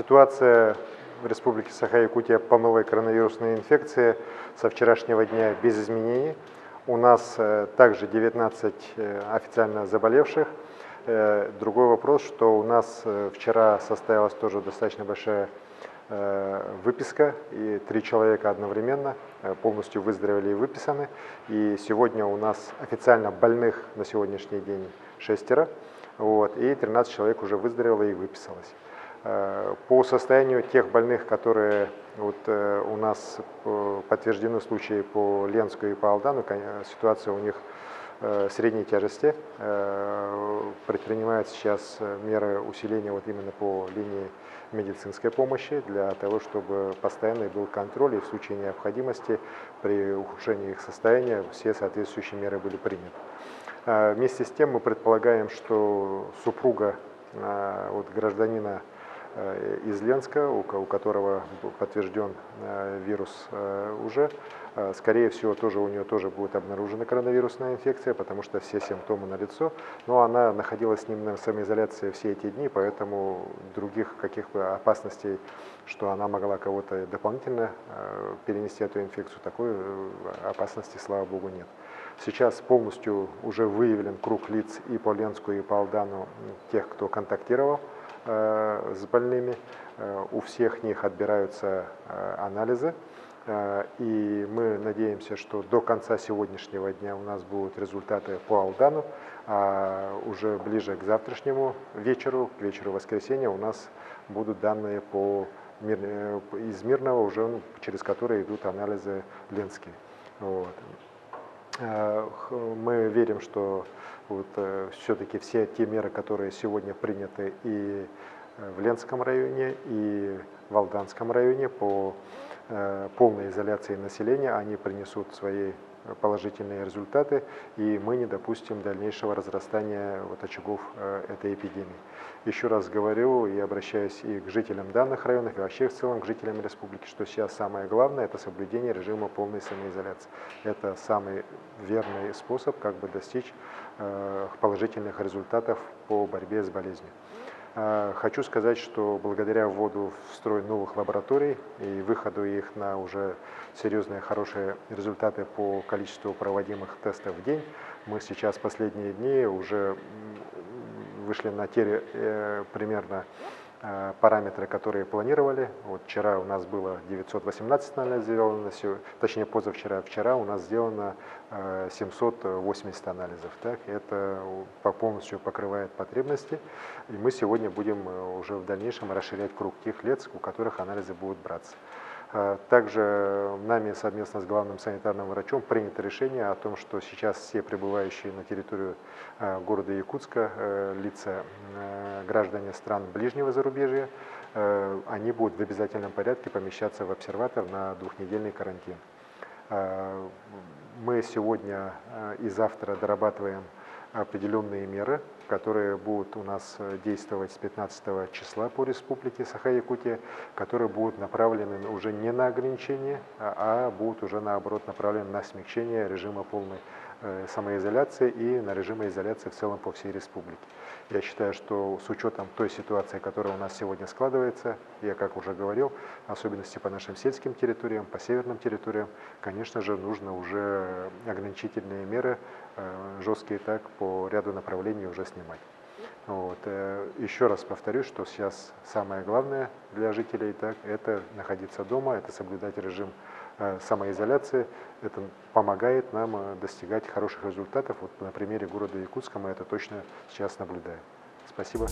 Ситуация в Республике Саха-Якутия по новой коронавирусной инфекции со вчерашнего дня без изменений. У нас также 19 официально заболевших. Другой вопрос, что у нас вчера состоялась тоже достаточно большая выписка, и 3 человека одновременно полностью выздоровели и выписаны. И сегодня у нас официально больных на сегодняшний день 6, и 13 человек уже выздоровело и выписалось. По состоянию тех больных, которые у нас подтверждены случаи по Ленску и по Алдану, ситуация у них средней тяжести. Предпринимают сейчас меры усиления именно по линии медицинской помощи для того, чтобы постоянно был контроль и в случае необходимости при ухудшении их состояния все соответствующие меры были приняты. Вместе с тем мы предполагаем, что супруга гражданина из Ленска, у которого подтвержден вирус уже, скорее всего, у нее тоже будет обнаружена коронавирусная инфекция, потому что все симптомы налицо, но она находилась с ним на самоизоляции все эти дни, поэтому других каких-то опасностей, что она могла кого-то дополнительно перенести эту инфекцию, такой опасности, слава богу, нет. Сейчас полностью уже выявлен круг лиц и по Ленску, и по Алдану тех, кто контактировал с больными. У всех них отбираются анализы, и мы надеемся, что до конца сегодняшнего дня у нас будут результаты по Алдану, а уже ближе к завтрашнему вечеру, к вечеру воскресенья, у нас будут данные из Мирного, уже через которые идут анализы ленские. Мы верим, что все-таки все те меры, которые сегодня приняты и в Ленском районе, и в Алданском районе по полной изоляции населения, они принесут свои положительные результаты, и мы не допустим дальнейшего разрастания очагов этой эпидемии. Еще раз говорю и обращаюсь и к жителям данных районов, и вообще в целом к жителям республики, что сейчас самое главное – это соблюдение режима полной самоизоляции. Это самый верный способ достичь положительных результатов по борьбе с болезнью. Хочу сказать, что благодаря вводу в строй новых лабораторий и выходу их на уже серьезные хорошие результаты по количеству проводимых тестов в день, мы сейчас последние дни уже вышли на те примерно параметры, которые планировали. Вчера у нас было 918 анализов сделано, точнее вчера у нас сделано 780 анализов. Это полностью покрывает потребности, и мы сегодня будем уже в дальнейшем расширять круг тех лиц, у которых анализы будут браться. Также нами совместно с главным санитарным врачом принято решение о том, что сейчас все прибывающие на территорию города Якутска лица, граждане стран ближнего зарубежья, они будут в обязательном порядке помещаться в обсерватор на 2-недельный карантин. Мы сегодня и завтра дорабатываем определенные меры, которые будут у нас действовать с 15 числа по республике Саха-Якутия, которые будут направлены уже не на ограничение, а будут уже наоборот направлены на смягчение режима полной самоизоляции и на режима изоляции в целом по всей республике. Я считаю, что с учетом той ситуации, которая у нас сегодня складывается, я как уже говорил, особенности по нашим сельским территориям, по северным территориям, конечно же, нужно уже ограничительные меры, жесткие по ряду направлений уже снимать. Еще раз повторюсь, что сейчас самое главное для жителей это находиться дома, это соблюдать режим самоизоляции. Это помогает нам достигать хороших результатов. На примере города Якутска мы это точно сейчас наблюдаем. Спасибо.